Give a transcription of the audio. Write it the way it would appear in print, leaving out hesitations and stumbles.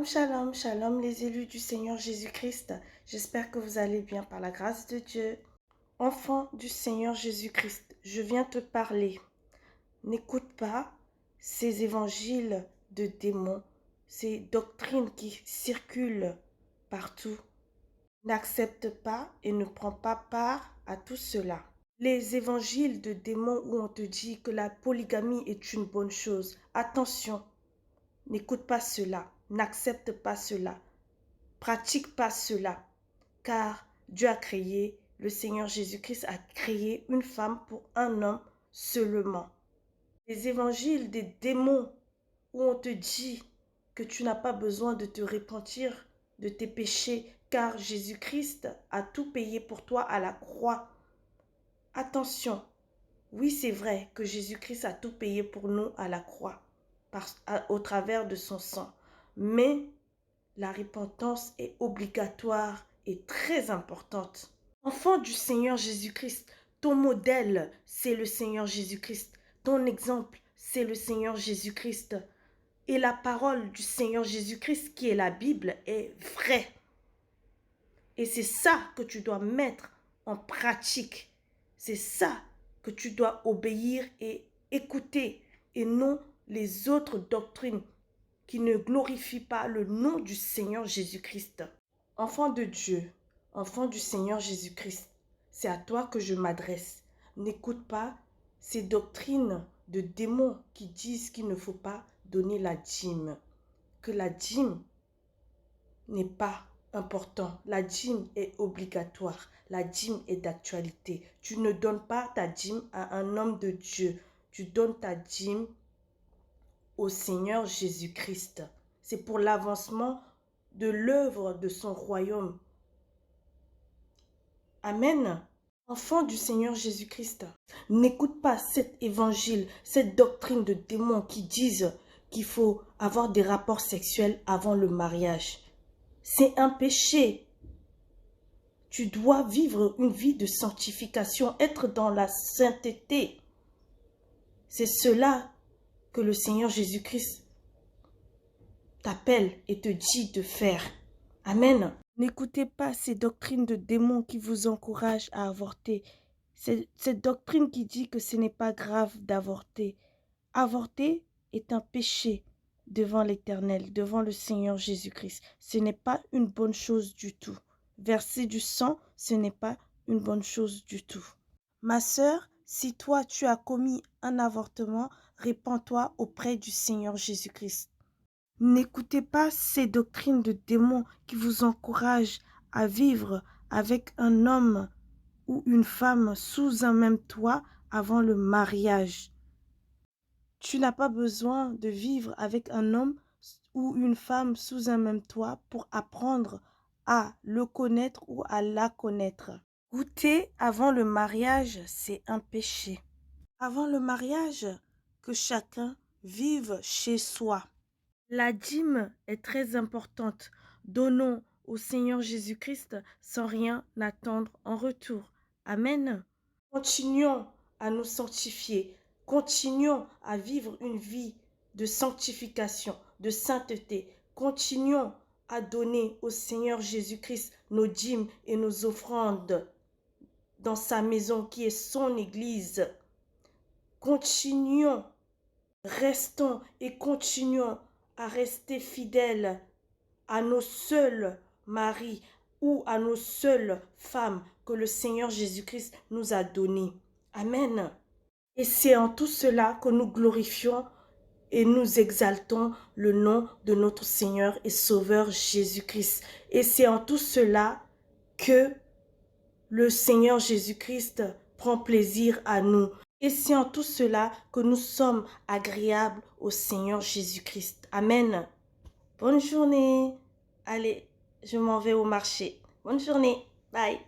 Shalom, shalom les élus du Seigneur Jésus-Christ. J'espère que vous allez bien par la grâce de Dieu. Enfant du Seigneur Jésus-Christ, je viens te parler. N'écoute pas ces évangiles de démons, ces doctrines qui circulent partout. N'accepte pas et ne prends pas part à tout cela. Les évangiles de démons où on te dit que la polygamie est une bonne chose. Attention, n'écoute pas cela, n'accepte pas cela. Pratique pas cela, car Dieu a créé, le Seigneur Jésus-Christ a créé une femme pour un homme seulement. Les évangiles des démons où on te dit que tu n'as pas besoin de te repentir de tes péchés, car Jésus-Christ a tout payé pour toi à la croix. Attention, oui c'est vrai que Jésus-Christ a tout payé pour nous à la croix, au travers de son sang, mais la repentance est obligatoire et très importante. Enfant du Seigneur Jésus-Christ, ton modèle, c'est le Seigneur Jésus-Christ. Ton exemple, c'est le Seigneur Jésus-Christ. Et la parole du Seigneur Jésus-Christ, qui est la Bible, est vraie. Et c'est ça que tu dois mettre en pratique. C'est ça que tu dois obéir et écouter, et non les autres doctrines qui ne glorifie pas le nom du Seigneur Jésus-Christ. Enfant de Dieu, enfant du Seigneur Jésus-Christ, c'est à toi que je m'adresse. N'écoute pas ces doctrines de démons qui disent qu'il ne faut pas donner la dîme. Que la dîme n'est pas important. La dîme est obligatoire. La dîme est d'actualité. Tu ne donnes pas ta dîme à un homme de Dieu. Tu donnes ta dîme au Seigneur Jésus-Christ. C'est pour l'avancement de l'œuvre de son royaume. Amen. Enfant du Seigneur Jésus-Christ, n'écoute pas cet évangile, cette doctrine de démons qui disent qu'il faut avoir des rapports sexuels avant le mariage. C'est un péché. Tu dois vivre une vie de sanctification, être dans la sainteté. C'est cela que le Seigneur Jésus-Christ t'appelle et te dit de faire. Amen. N'écoutez pas ces doctrines de démons qui vous encouragent à avorter. Cette doctrine qui dit que ce n'est pas grave d'avorter. Avorter est un péché devant l'Éternel, devant le Seigneur Jésus-Christ. Ce n'est pas une bonne chose du tout. Verser du sang, ce n'est pas une bonne chose du tout. Ma sœur, si toi tu as commis un avortement, répands-toi auprès du Seigneur Jésus-Christ. N'écoutez pas ces doctrines de démons qui vous encouragent à vivre avec un homme ou une femme sous un même toit avant le mariage. Tu n'as pas besoin de vivre avec un homme ou une femme sous un même toit pour apprendre à le connaître ou à la connaître. Goûter avant le mariage, c'est un péché. Avant le mariage, que chacun vive chez soi. La dîme est très importante. Donnons au Seigneur Jésus-Christ sans rien attendre en retour. Amen. Continuons à nous sanctifier. Continuons à vivre une vie de sanctification, de sainteté. Continuons à donner au Seigneur Jésus-Christ nos dîmes et nos offrandes dans sa maison qui est son église. Continuons, restons et continuons à rester fidèles à nos seuls maris ou à nos seules femmes que le Seigneur Jésus-Christ nous a données. Amen. Et c'est en tout cela que nous glorifions et nous exaltons le nom de notre Seigneur et Sauveur Jésus-Christ. Et c'est en tout cela que le Seigneur Jésus-Christ prend plaisir à nous. Et c'est en tout cela que nous sommes agréables au Seigneur Jésus-Christ. Amen. Bonne journée. Allez, je m'en vais au marché. Bonne journée. Bye.